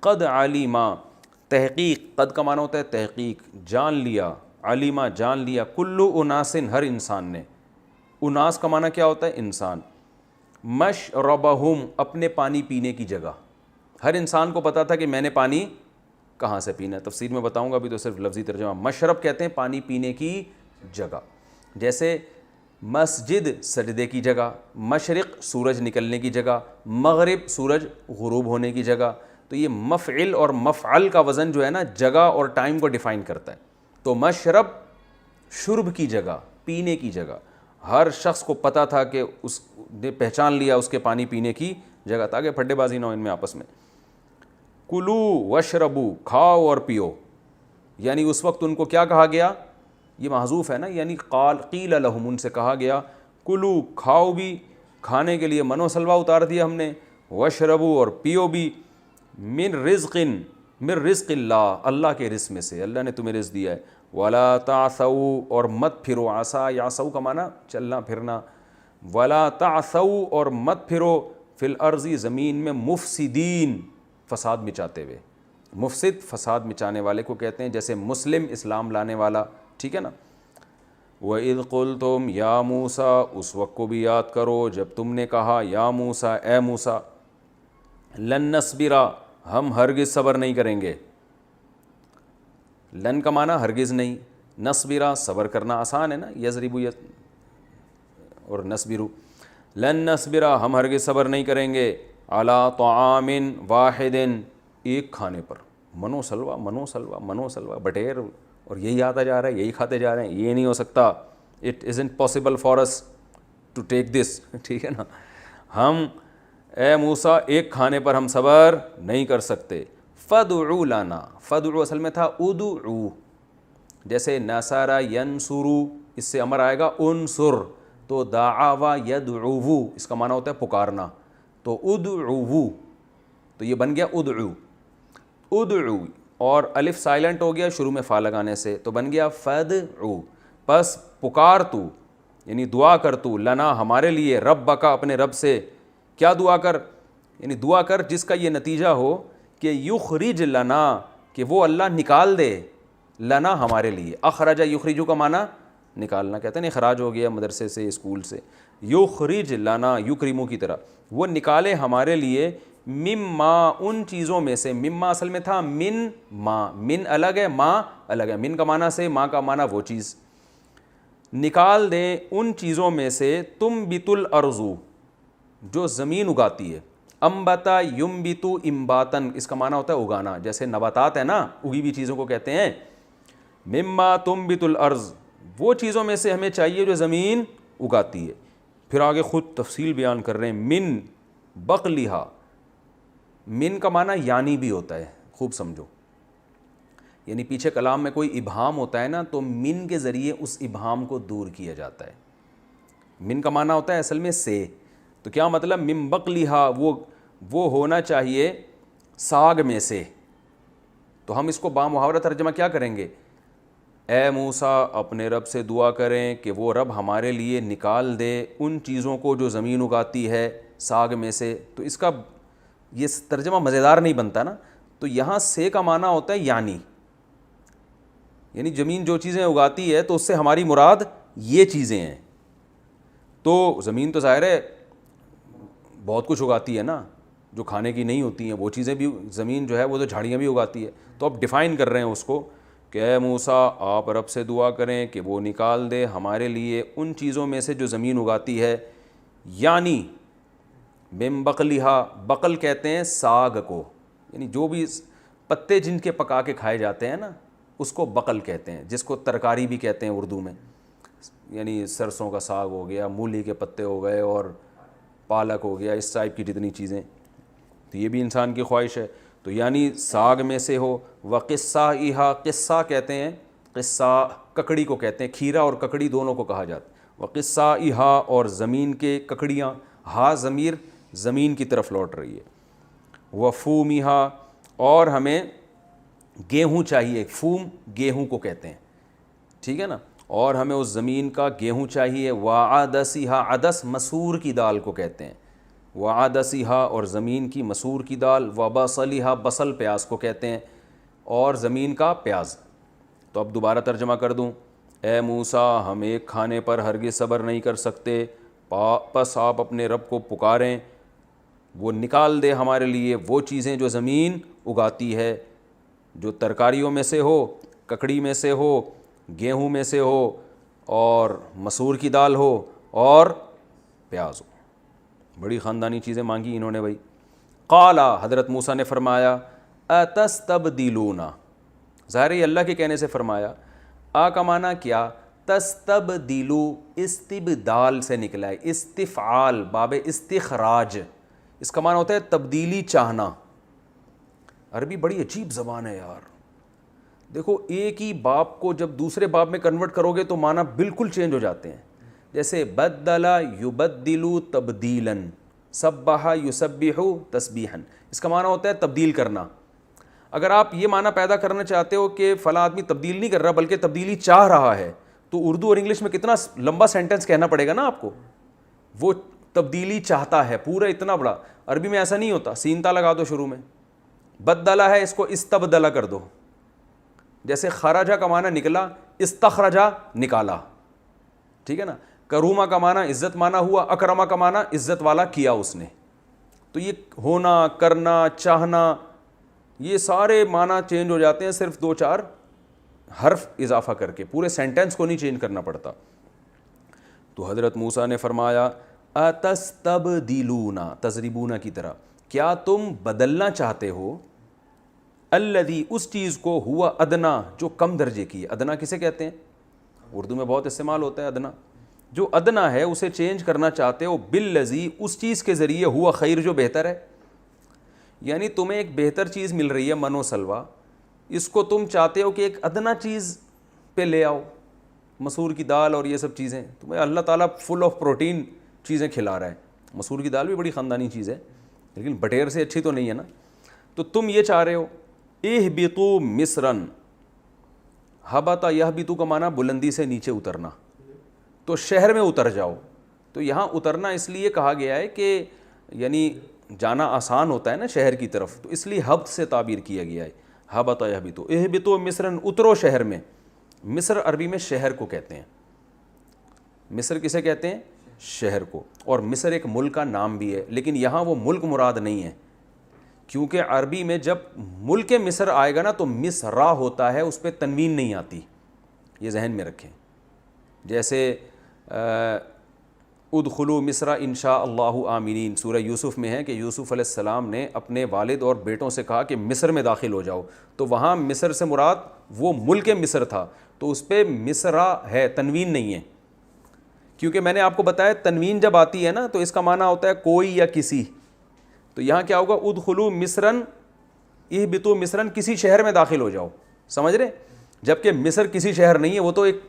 قد علیما, تحقیق, قد کا معنی ہوتا ہے تحقیق, جان لیا, علیما جان لیا, کلو اناسن ہر انسان نے. اناس کا معنی کیا ہوتا ہے؟ انسان. مشربہم اپنے پانی پینے کی جگہ, ہر انسان کو پتا تھا کہ میں نے پانی کہاں سے پینا ہے. تفسیر میں بتاؤں گا, ابھی تو صرف لفظی ترجمہ. مشرب کہتے ہیں پانی پینے کی جگہ, جیسے مسجد سجدے کی جگہ, مشرق سورج نکلنے کی جگہ, مغرب سورج غروب ہونے کی جگہ. تو یہ مفعل اور مفعل کا وزن جو ہے نا, جگہ اور ٹائم کو ڈیفائن کرتا ہے. تو مشرب شرب کی جگہ, پینے کی جگہ. ہر شخص کو پتہ تھا کہ اس نے پہچان لیا اس کے پانی پینے کی جگہ, تاکہ پھڈے بازی نہ ہو ان میں آپس میں. کلو وشربو, کھاؤ اور پیو. یعنی اس وقت ان کو کیا کہا گیا؟ یہ محذوف ہے نا, یعنی قیل لہم, ان سے کہا گیا کلو, کھاؤ بھی, کھانے کے لیے منو سلوا اتار دیا ہم نے, وشربو اور پیو بھی, من رزق اللہ, اللہ کے رزق میں سے, اللہ نے تمہیں رزق دیا ہے. ولا تعثوا, اور مت پھرو, عصا یعصوا کا معنی چلنا پھرنا. ولا تعثوا, اور مت پھرو, فی الارض زمین میں, مفسدین فساد مچاتے ہوئے. مفسد فساد مچانے والے کو کہتے ہیں, جیسے مسلم اسلام لانے والا, ٹھیک ہے نا. وَإِذْ قُلْتُمْ یا موسیٰ, اس وقت کو بھی یاد کرو جب تم نے کہا یا موسیٰ, اے موسیٰ, لن نصبرا, ہم ہرگز صبر نہیں کریں گے. لن کا معنی ہرگز نہیں, نصبرا صبر کرنا آسان ہے نا, یضربو اور نصبرو. لن نصبرا, ہم ہرگز صبر نہیں کریں گے, علی طعام واحد, ایک کھانے پر. منو سلوا منو سلوا منو سلوا, بٹیر, اور یہی آتا جا رہا ہے, یہی کھاتے جا رہے ہیں, یہ نہیں ہو سکتا. It isn't possible for us to take this, ٹھیک ہے نا. ہم اے موسیٰ ایک کھانے پر ہم صبر نہیں کر سکتے. فدعو لنا, فدعو اصل میں تھا ادعو, جیسے نصر ینصرو, اس سے امر آئے گا انصر, تو دعا یدعو, اس کا معنی ہوتا ہے پکارنا. تو ادعو, تو یہ بن گیا ادعو. ادعو, اور الف سائلنٹ ہو گیا شروع میں فا لگانے سے, تو بن گیا فدعو. پس پکار تو, یعنی دعا کر تو, لنا ہمارے لیے, ربک اپنے رب سے. کیا دعا کر؟ یعنی دعا کر جس کا یہ نتیجہ ہو کہ یخرج لنا, کہ وہ اللہ نکال دے, لنا ہمارے لیے. اخرج یخرجو کا معنی نکالنا, کہتے ہیں اخراج ہو گیا مدرسے سے, اسکول سے. یخرج لنا, یکرمو کی طرح, وہ نکالے ہمارے لیے, مما, ان چیزوں میں سے. مما اصل میں تھا من ما, من الگ ہے, ما الگ ہے. من کا معنی سے, ما کا معنی وہ چیز. نکال دیں ان چیزوں میں سے, تم بت الارض, جو زمین اگاتی ہے. امبتا یمبتو امباتن, اس کا معنی ہوتا ہے اگانا, جیسے نباتات ہے نا, اگی ہوئی چیزوں کو کہتے ہیں. مما تنبت الارض, وہ چیزوں میں سے ہمیں چاہیے جو زمین اگاتی ہے. پھر آگے خود تفصیل بیان کر رہے ہیں. من بقلہا, من کا معنی یعنی بھی ہوتا ہے, خوب سمجھو. یعنی پیچھے کلام میں کوئی ابہام ہوتا ہے نا, تو من کے ذریعے اس ابہام کو دور کیا جاتا ہے. من کا معنی ہوتا ہے اصل میں سے, تو کیا مطلب؟ من بقلہا, وہ ہونا چاہیے ساگ میں سے. تو ہم اس کو بامحاورہ ترجمہ کیا کریں گے؟ اے موسیٰ اپنے رب سے دعا کریں کہ وہ رب ہمارے لیے نکال دے ان چیزوں کو جو زمین اگاتی ہے ساگ میں سے. تو اس کا یہ ترجمہ مزیدار نہیں بنتا نا. تو یہاں سے کا معنی ہوتا ہے یعنی زمین جو چیزیں اگاتی ہے تو اس سے ہماری مراد یہ چیزیں ہیں. تو زمین تو ظاہر ہے بہت کچھ اگاتی ہے نا, جو کھانے کی نہیں ہوتی ہیں وہ چیزیں بھی زمین جو ہے وہ تو جھاڑیاں بھی اگاتی ہے. تو اب ڈیفائن کر رہے ہیں اس کو کہ اے موسیٰ آپ رب سے دعا کریں کہ وہ نکال دے ہمارے لیے ان چیزوں میں سے جو زمین اگاتی ہے، یعنی من بقلہا، بقل کہتے ہیں ساگ کو، یعنی جو بھی پتے جن کے پکا کے کھائے جاتے ہیں نا اس کو بقل کہتے ہیں، جس کو ترکاری بھی کہتے ہیں اردو میں، یعنی سرسوں کا ساگ ہو گیا، مولی کے پتے ہو گئے اور پالک ہو گیا، اس ٹائپ کی جتنی چیزیں، تو یہ بھی انسان کی خواہش ہے، تو یعنی ساگ میں سے ہو۔ وقصائہا، قصہ کہتے ہیں، قصہ ککڑی کو کہتے ہیں، کھیرا اور ککڑی دونوں کو کہا جاتا ہے۔ وقصائہا، اور زمین کے ککڑیاں، ہا ضمیر زمین کی طرف لوٹ رہی ہے۔ وفومہا، اور ہمیں گیہوں چاہیے، فوم گیہوں کو کہتے ہیں، ٹھیک ہے نا، اور ہمیں اس زمین کا گیہوں چاہیے۔ وعدسہا، عدس مسور کی دال کو کہتے ہیں، وعدسہا، اور زمین کی مسور کی دال۔ وبصلہا، بصل پیاز کو کہتے ہیں، اور زمین کا پیاز۔ تو اب دوبارہ ترجمہ کر دوں، اے موسیٰ ہم ایک کھانے پر ہرگز صبر نہیں کر سکتے، پس آپ اپنے رب کو پکاریں وہ نکال دے ہمارے لیے وہ چیزیں جو زمین اگاتی ہے، جو ترکاریوں میں سے ہو، ککڑی میں سے ہو، گیہوں میں سے ہو، اور مسور کی دال ہو، اور پیاز ہو۔ بڑی خاندانی چیزیں مانگی انہوں نے بھائی۔ قال، حضرت موسیٰ نے فرمایا، اتستبدلون، ظاہر ہے اللہ کے کہنے سے فرمایا، کا معنی کیا، تستبدلو استبدال سے نکلا ہے، استفعال باب استخراج، اس کا معنی ہوتا ہے تبدیلی چاہنا۔ عربی بڑی عجیب زبان ہے یار، دیکھو ایک ہی باب کو جب دوسرے باب میں کنورٹ کرو گے تو معنی بالکل چینج ہو جاتے ہیں، جیسے بدل یبدلو تبدیلا، سبح یسبح تسبیحا، اس کا معنی ہوتا ہے تبدیل کرنا۔ اگر آپ یہ معنی پیدا کرنا چاہتے ہو کہ فلاں آدمی تبدیل نہیں کر رہا بلکہ تبدیلی چاہ رہا ہے، تو اردو اور انگلش میں کتنا لمبا سینٹنس کہنا پڑے گا نا آپ کو، وہ تبدیلی چاہتا ہے، پورا اتنا بڑا۔ عربی میں ایسا نہیں ہوتا، سینتا لگا دو شروع میں، بدلہ ہے اس کو استبدلہ کر دو، جیسے خرجہ کا معنی نکلا، استخرجہ نکالا، ٹھیک ہے نا۔ کرومہ کا معنی عزت مانا ہوا، اکرمہ کا معنی عزت والا کیا اس نے، تو یہ ہونا، کرنا، چاہنا، یہ سارے معنی چینج ہو جاتے ہیں صرف دو چار حرف اضافہ کر کے، پورے سینٹنس کو نہیں چینج کرنا پڑتا۔ تو حضرت موسیٰ نے فرمایا، اتستبدلون، تضربون کی طرح، کیا تم بدلنا چاہتے ہو، الذی، اس چیز کو، ہوا ادنا، جو کم درجے کی ہے۔ ادنا کسے کہتے ہیں؟ اردو میں بہت استعمال ہوتا ہے ادنا، جو ادنا ہے اسے چینج کرنا چاہتے ہو، بالذی، اس چیز کے ذریعے، ہوا خیر، جو بہتر ہے، یعنی تمہیں ایک بہتر چیز مل رہی ہے من و سلوہ، اس کو تم چاہتے ہو کہ ایک ادنا چیز پہ لے آؤ، مسور کی دال اور یہ سب چیزیں، تمہیں اللہ تعالیٰ فل آف پروٹین چیزیں کھلا رہا ہے۔ مسور کی دال بھی بڑی خاندانی چیز ہے لیکن بٹیر سے اچھی تو نہیں ہے نا، تو تم یہ چاہ رہے ہو، اہبطوا مصرن، ہبط یہبط کا معنی بلندی سے نیچے اترنا، تو شہر میں اتر جاؤ۔ تو یہاں اترنا اس لیے کہا گیا ہے کہ یعنی جانا آسان ہوتا ہے نا شہر کی طرف، تو اس لیے ہبط سے تعبیر کیا گیا ہے، ہبط یہبط، اہبطوا مصرن، اترو شہر میں۔ مصر عربی میں شہر کو کہتے ہیں، مصر کسے کہتے ہیں؟ شہر کو، اور مصر ایک ملک کا نام بھی ہے، لیکن یہاں وہ ملک مراد نہیں ہے، کیونکہ عربی میں جب ملک مصر آئے گا نا تو مصرا ہوتا ہے، اس پہ تنوین نہیں آتی، یہ ذہن میں رکھیں۔ جیسے ادخلوا مصر انشاء اللہ آمنین، سورہ یوسف میں ہے کہ یوسف علیہ السلام نے اپنے والد اور بیٹوں سے کہا کہ مصر میں داخل ہو جاؤ، تو وہاں مصر سے مراد وہ ملک مصر تھا، تو اس پہ مصرا ہے، تنوین نہیں ہے، کیونکہ میں نے آپ کو بتایا تنوین جب آتی ہے نا تو اس کا معنی ہوتا ہے کوئی یا کسی، تو یہاں کیا ہوگا، ادخلوا مصرن، اہبطوا مصرن، کسی شہر میں داخل ہو جاؤ، سمجھ رہے؟ جبکہ مصر کسی شہر نہیں ہے، وہ تو ایک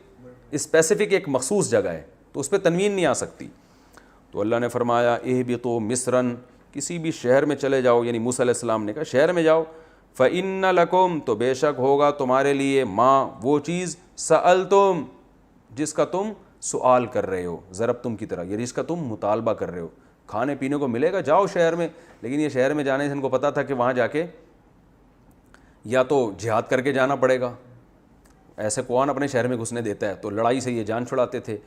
اسپیسیفک ایک مخصوص جگہ ہے، تو اس پہ تنوین نہیں آ سکتی۔ تو اللہ نے فرمایا اہبطوا مصرن، کسی بھی شہر میں چلے جاؤ، یعنی موسیٰ علیہ السلام نے کہا شہر میں جاؤ، فإن لکم، تو بے شک ہوگا تمہارے لیے، ما، وہ چیز، سألتم، جس کا تم سوال کر رہے ہو، ضربتم کی طرح، یعنی جس کا تم مطالبہ کر رہے ہو، کھانے پینے کو ملے گا، جاؤ شہر میں۔ لیکن یہ شہر میں جانے سے ان کو پتہ تھا کہ وہاں جا کے یا تو جہاد کر کے جانا پڑے گا، ایسے کون اپنے شہر میں گھسنے دیتا ہے، تو لڑائی سے یہ جان چھڑاتے تھے،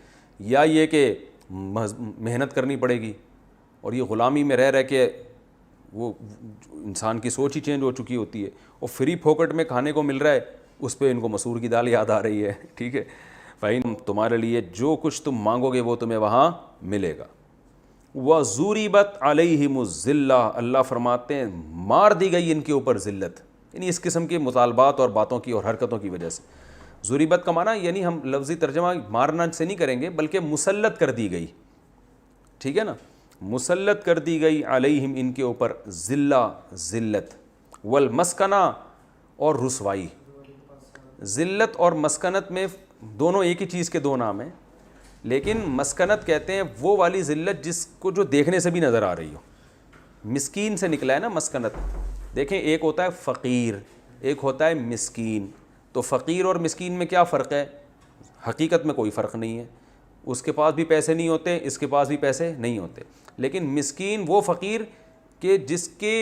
یا یہ کہ محنت کرنی پڑے گی، اور یہ غلامی میں رہ کے وہ انسان کی سوچ ہی چینج ہو چکی ہوتی ہے، اور فری پھوکٹ میں کھانے کو مل رہا ہے اس پہ ان کو مسور کی دال یاد آ رہی ہے. ٹھیک ہے, فَإِن تمہارے لیے جو کچھ تم مانگو گے وہ تمہیں وہاں ملے گا. وَضُرِبَتْ عَلَيْهِمُ الذِّلَّةُ, اللہ فرماتے ہیں مار دی گئی ان کے اوپر ذلت, یعنی اس قسم کے مطالبات اور باتوں کی اور حرکتوں کی وجہ سے. ضریبت کا معنی یعنی ہم لفظی ترجمہ مارنا سے نہیں کریں گے بلکہ مسلط کر دی گئی. ٹھیک ہے نا, مسلط کر دی گئی علیہم ان کے اوپر ذلہ ذلت, والمسکنہ اور رسوائی. ذلت اور مسکنت میں دونوں ایک ہی چیز کے دو نام ہیں, لیکن مسکنت کہتے ہیں وہ والی ذلت جس کو جو دیکھنے سے بھی نظر آ رہی ہو. مسکین سے نکلا ہے نا مسکنت. دیکھیں ایک ہوتا ہے فقیر, ایک ہوتا ہے مسکین. تو فقیر اور مسکین میں کیا فرق ہے؟ حقیقت میں کوئی فرق نہیں ہے. اس کے پاس بھی پیسے نہیں ہوتے, اس کے پاس بھی پیسے نہیں ہوتے. لیکن مسکین وہ فقیر کہ جس کے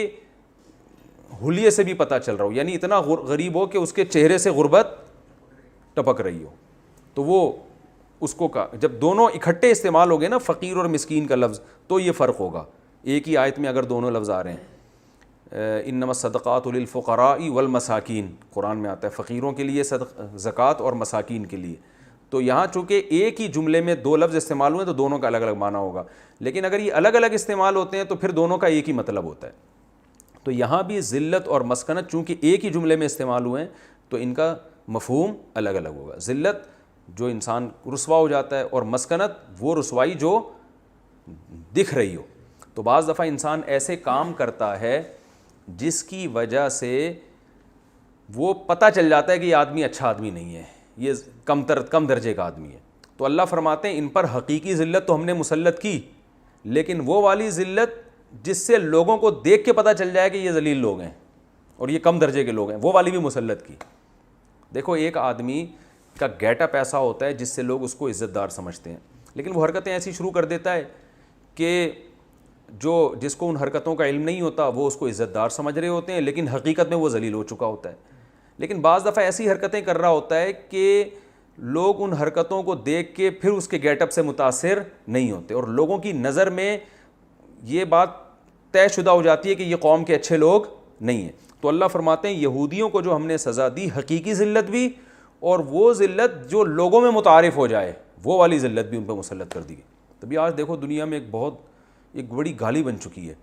حلیے سے بھی پتہ چل رہا ہو, یعنی اتنا غریب ہو کہ اس کے چہرے سے غربت ٹپک رہی ہو. تو وہ اس کو جب دونوں اکٹھے استعمال ہو گئے نا فقیر اور مسکین کا لفظ, تو یہ فرق ہوگا. ایک ہی آیت میں اگر دونوں لفظ آ رہے ہیں, انما الصدقات للفقراء والمساکین, قرآن میں آتا ہے فقیروں کے لیے زکوٰۃ اور مساکین کے لیے. تو یہاں چونکہ ایک ہی جملے میں دو لفظ استعمال ہوئے تو دونوں کا الگ الگ معنی ہوگا, لیکن اگر یہ الگ الگ استعمال ہوتے ہیں تو پھر دونوں کا ایک ہی مطلب ہوتا ہے. تو یہاں بھی ذلت اور مسکنت چونکہ ایک ہی جملے میں استعمال ہوئے ہیں تو ان کا مفہوم الگ الگ ہوگا. ذلت جو انسان رسوا ہو جاتا ہے, اور مسکنت وہ رسوائی جو دکھ رہی ہو. تو بعض دفعہ انسان ایسے کام کرتا ہے جس کی وجہ سے وہ پتہ چل جاتا ہے کہ یہ آدمی اچھا آدمی نہیں ہے, یہ کم درجے کا آدمی ہے. تو اللہ فرماتے ہیں ان پر حقیقی ذلت تو ہم نے مسلط کی, لیکن وہ والی ذلت جس سے لوگوں کو دیکھ کے پتہ چل جائے کہ یہ ذلیل لوگ ہیں اور یہ کم درجے کے لوگ ہیں, وہ والی بھی مسلط کی. دیکھو ایک آدمی کا گیٹ اپ ایسا ہوتا ہے جس سے لوگ اس کو عزت دار سمجھتے ہیں, لیکن وہ حرکتیں ایسی شروع کر دیتا ہے کہ جس کو ان حرکتوں کا علم نہیں ہوتا وہ اس کو عزت دار سمجھ رہے ہوتے ہیں, لیکن حقیقت میں وہ ذلیل ہو چکا ہوتا ہے. لیکن بعض دفعہ ایسی حرکتیں کر رہا ہوتا ہے کہ لوگ ان حرکتوں کو دیکھ کے پھر اس کے گیٹ اپ سے متاثر نہیں ہوتے, اور لوگوں کی نظر میں یہ بات طے شدہ ہو جاتی ہے کہ یہ قوم کے اچھے لوگ نہیں ہیں. تو اللہ فرماتے ہیں یہودیوں کو جو ہم نے سزا دی حقیقی ذلت بھی, اور وہ ذلت جو لوگوں میں متعارف ہو جائے وہ والی ذلت بھی ان پہ مسلط کر دی گئی. تبھی آج دیکھو دنیا میں ایک بڑی گالی بن چکی ہے,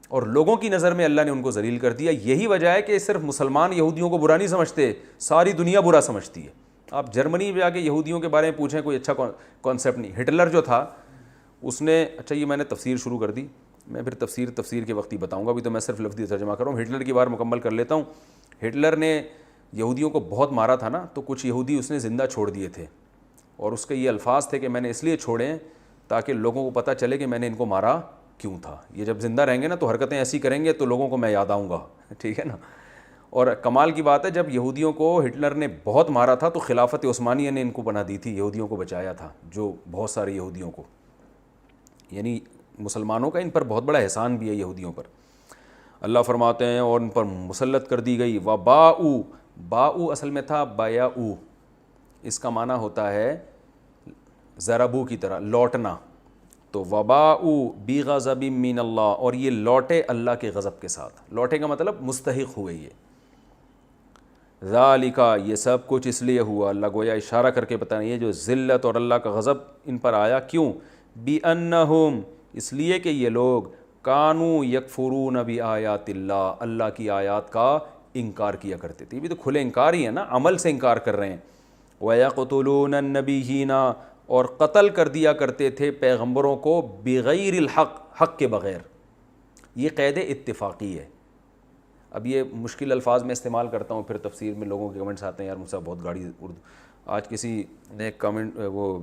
اور لوگوں کی نظر میں اللہ نے ان کو ذلیل کر دیا. یہی وجہ ہے کہ صرف مسلمان یہودیوں کو برا نہیں سمجھتے, ساری دنیا برا سمجھتی ہے. آپ جرمنی میں جا کے یہودیوں کے بارے میں پوچھیں, کوئی اچھا کانسیپٹ نہیں. ہٹلر جو تھا اس نے, اچھا یہ میں نے تفسیر شروع کر دی, میں پھر تفسیر کے وقت ہی بتاؤں گا, ابھی تو میں صرف لفظی ترجمہ کر رہا ہوں. ہٹلر کی بار مکمل کر لیتا ہوں. ہٹلر نے یہودیوں کو بہت مارا تھا نا, تو کچھ یہودی اس نے زندہ چھوڑ دیے تھے, اور اس کے یہ الفاظ تھے کہ میں نے اس لیے چھوڑے تاکہ لوگوں کو پتہ چلے کہ میں نے ان کو مارا کیوں تھا. یہ جب زندہ رہیں گے نا تو حرکتیں ایسی کریں گے تو لوگوں کو میں یاد آؤں گا. ٹھیک ہے نا. اور کمال کی بات ہے جب یہودیوں کو ہٹلر نے بہت مارا تھا تو خلافت عثمانیہ نے ان کو پناہ دی تھی, یہودیوں کو بچایا تھا, جو بہت سارے یہودیوں کو, یعنی مسلمانوں کا ان پر بہت بڑا احسان بھی ہے یہودیوں پر. اللہ فرماتے ہیں اور ان پر مسلط کر دی گئی. وباؤ, باؤ اصل میں تھا بیاؤ, اس کا معنی ہوتا ہے ضربو کی طرح لوٹنا. تو وباؤ بغضب من اللہ, اور یہ لوٹے اللہ کے غضب کے ساتھ. لوٹے کا مطلب مستحق ہوئے. یہ ذالک, یہ سب کچھ اس لیے ہوا, اللہ گویا اشارہ کر کے بتائیں یہ جو ذلت اور اللہ کا غضب ان پر آیا کیوں, بِأَنَّهُمْ, اس لیے کہ یہ لوگ کانوا یکفرون بآیات اللہ, اللہ کی آیات کا انکار کیا کرتے تھے. یہ بھی تو کھلے انکار ہی ہے نا, عمل سے انکار کر رہے ہیں. وَيَقْتُلُونَ النَّبِيِّينَ, اور قتل کر دیا کرتے تھے پیغمبروں کو بغیر الحق, حق کے بغیر. یہ قید اتفاقی ہے. اب یہ مشکل الفاظ میں استعمال کرتا ہوں, پھر تفسیر میں لوگوں کے کمنٹس آتے ہیں یار مجھ سے بہت گاڑی اردو. آج کسی نے کمنٹ وہ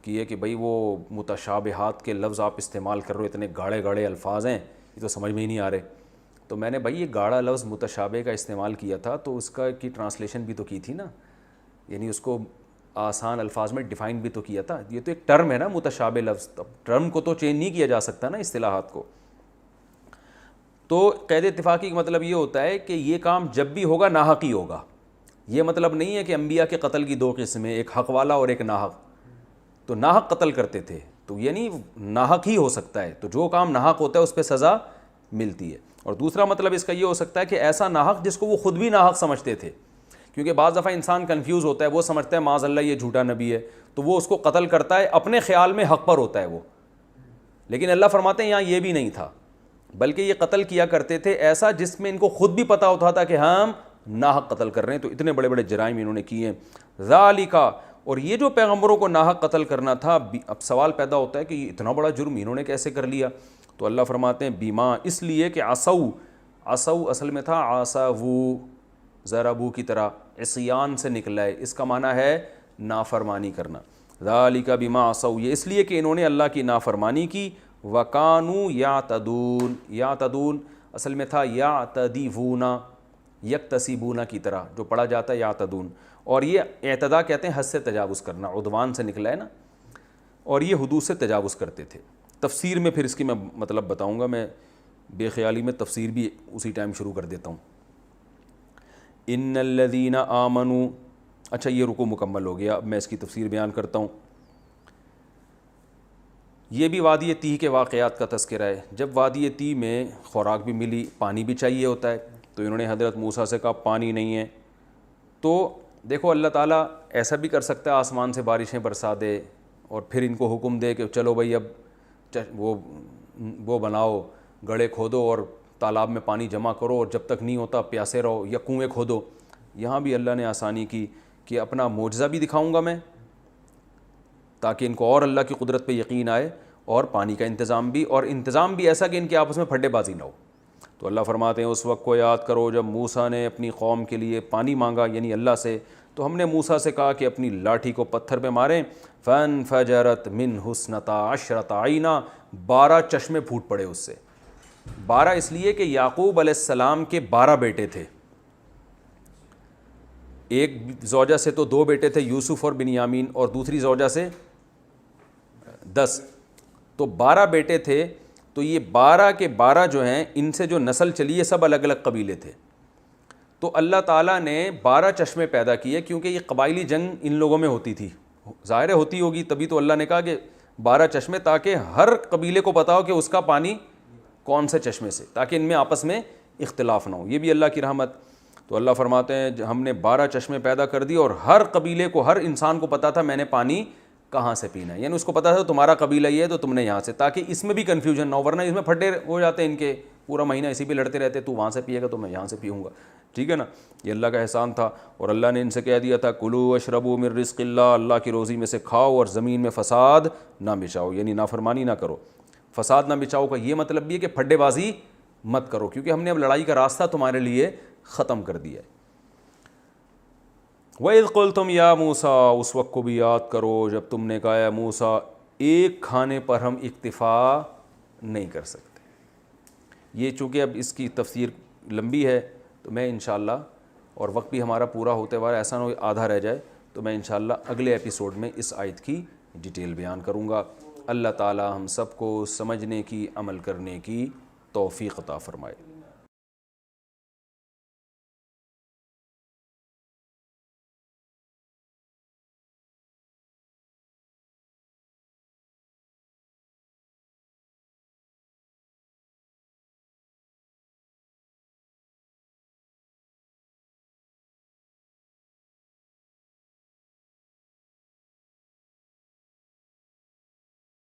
کیے کہ بھائی وہ متشابہات کے لفظ آپ استعمال کر رہے ہو, اتنے گاڑے الفاظ ہیں یہ تو سمجھ میں ہی نہیں آ رہے. تو میں نے بھائی یہ گاڑا لفظ متشابہ کا استعمال کیا تھا تو اس کی ٹرانسلیشن بھی تو کی تھی نا, یعنی اس کو آسان الفاظ میں ڈیفائن بھی تو کیا تھا. یہ تو ایک ٹرم ہے نا متشابہ لفظ, ٹرم کو تو چینج نہیں کیا جا سکتا نا, اصطلاحات کو. تو قید اتفاقی کا مطلب یہ ہوتا ہے کہ یہ کام جب بھی ہوگا ناحق ہی ہوگا. یہ مطلب نہیں ہے کہ انبیاء کے قتل کی دو قسمیں, ایک حق والا اور ایک ناحق. تو ناحق قتل کرتے تھے تو یعنی ناحق ہی ہو سکتا ہے, تو جو کام ناحق ہوتا ہے اس پہ سزا ملتی ہے. اور دوسرا مطلب اس کا یہ ہو سکتا ہے کہ ایسا ناحق جس کو وہ خود بھی ناحق سمجھتے تھے, کیونکہ بعض دفعہ انسان کنفیوز ہوتا ہے، وہ سمجھتا ہے معاذ اللہ یہ جھوٹا نبی ہے، تو وہ اس کو قتل کرتا ہے، اپنے خیال میں حق پر ہوتا ہے وہ، لیکن اللہ فرماتے ہیں یہاں یہ بھی نہیں تھا، بلکہ یہ قتل کیا کرتے تھے ایسا جس میں ان کو خود بھی پتہ ہوتا تھا کہ ہم ناحق قتل کر رہے ہیں، تو اتنے بڑے بڑے جرائم انہوں نے کیے ہیں۔ ذالک، اور یہ جو پیغمبروں کو ناحق قتل کرنا تھا، اب سوال پیدا ہوتا ہے کہ یہ اتنا بڑا جرم انہوں نے کیسے کر لیا؟ تو اللہ فرماتے ہیں بیما، اس لیے کہ عصو اصل میں تھا عصوا، ضربوا کی طرح عصیان سے نکلا ہے، اس کا معنی ہے نافرمانی کرنا۔ ذالک بما عصوا، یہ اس لیے کہ انہوں نے اللہ کی نافرمانی کی، وکانوا یعتدون، یعتدون اصل میں تھا یعتدیون، یکتسبون کی طرح جو پڑھا جاتا ہے یعتدون، اور یہ اعتدا کہتے ہیں حد سے تجاوز کرنا، عدوان سے نکلا ہے نا، اور یہ حدود سے تجاوز کرتے تھے۔ تفسیر میں پھر اس کی میں مطلب بتاؤں گا، میں بے خیالی میں تفسیر بھی اسی ٹائم شروع کر دیتا ہوں۔ ان الذین آمنوا، اچھا یہ رکوع مکمل ہو گیا، اب میں اس کی تفسیر بیان کرتا ہوں۔ یہ بھی وادی تیہ کے واقعات کا تذکرہ ہے۔ جب وادی تیہ میں خوراک بھی ملی، پانی بھی چاہیے ہوتا ہے، تو انہوں نے حضرت موسیٰ سے کہا پانی نہیں ہے، تو دیکھو اللہ تعالیٰ ایسا بھی کر سکتا ہے آسمان سے بارشیں برسا دے اور پھر ان کو حکم دے کہ چلو بھائی اب وہ بناؤ، گڑھے کھودو اور تالاب میں پانی جمع کرو، اور جب تک نہیں ہوتا پیاسے رہو، یا کنویں کھودو۔ یہاں بھی اللہ نے آسانی کی کہ اپنا معجزہ بھی دکھاؤں گا میں تاکہ ان کو اور اللہ کی قدرت پہ یقین آئے، اور پانی کا انتظام بھی ایسا کہ ان کے آپس میں پھڈے بازی نہ ہو۔ تو اللہ فرماتے ہیں اس وقت کو یاد کرو جب موسیٰ نے اپنی قوم کے لیے پانی مانگا، یعنی اللہ سے، تو ہم نے موسیٰ سے کہا کہ اپنی لاٹھی کو پتھر پہ ماریں، فانفجرت منہ اثنتا عشرۃ عینا، 12 چشمے پھوٹ پڑے اس سے۔ 12 اس لیے کہ یعقوب علیہ السلام کے 12 بیٹے تھے، ایک زوجہ سے تو 2 بیٹے تھے یوسف اور بنیامین، اور دوسری زوجہ سے 10، تو 12 بیٹے تھے۔ تو یہ 12 کے 12 جو ہیں، ان سے جو نسل چلی ہے سب الگ الگ قبیلے تھے، تو اللہ تعالیٰ نے 12 چشمے پیدا کیے، کیونکہ یہ قبائلی جنگ ان لوگوں میں ہوتی تھی، ظاہر ہوتی ہوگی، تبھی تو اللہ نے کہا کہ 12 چشمے، تاکہ ہر قبیلے کو پتا ہو کہ اس کا پانی کون سے چشمے سے، تاکہ ان میں آپس میں اختلاف نہ ہو۔ یہ بھی اللہ کی رحمت۔ تو اللہ فرماتے ہیں ہم نے 12 چشمے پیدا کر دی، اور ہر قبیلے کو، ہر انسان کو پتا تھا میں نے پانی کہاں سے پینا ہے، یعنی اس کو پتا تھا تمہارا قبیلہ یہ ہے تو تم نے یہاں سے، تاکہ اس میں بھی کنفیوژن نہ ہو، ورنہ اس میں پھڈے ہو جاتے ہیں ان کے، پورا مہینہ اسی پہ لڑتے رہتے، تو وہاں سے پیے گا تو میں یہاں سے پیوں گا، ٹھیک ہے نا۔ یہ اللہ کا احسان تھا، اور اللہ نے ان سے کہہ دیا تھا کلوا واشربوا من رزق اللہ، اللہ کی روزی میں سے کھاؤ اور زمین میں فساد نہ بچاؤ، یعنی نافرمانی نہ کرو۔ فساد نہ بچاؤ کا یہ مطلب بھی ہے کہ پھڈے بازی مت کرو، کیونکہ ہم نے اب لڑائی کا راستہ تمہارے لیے ختم کر دیا ہے۔ وَإِذْ قُلْتُمْ يَا مُوسَىٰ، اس وقت کو بھی یاد کرو جب تم نے کہا یا موسیٰ ایک کھانے پر ہم اکتفا نہیں کر سکتے۔ یہ چونکہ اب اس کی تفسیر لمبی ہے، تو میں انشاءاللہ، اور وقت بھی ہمارا پورا ہوتے ہوئے ایسا نہ ہو آدھا رہ جائے، تو میں انشاءاللہ اگلے ایپیسوڈ میں اس آیت کی ڈیٹیل بیان کروں گا۔ اللہ تعالی ہم سب کو سمجھنے کی، عمل کرنے کی توفیق عطا فرمائے۔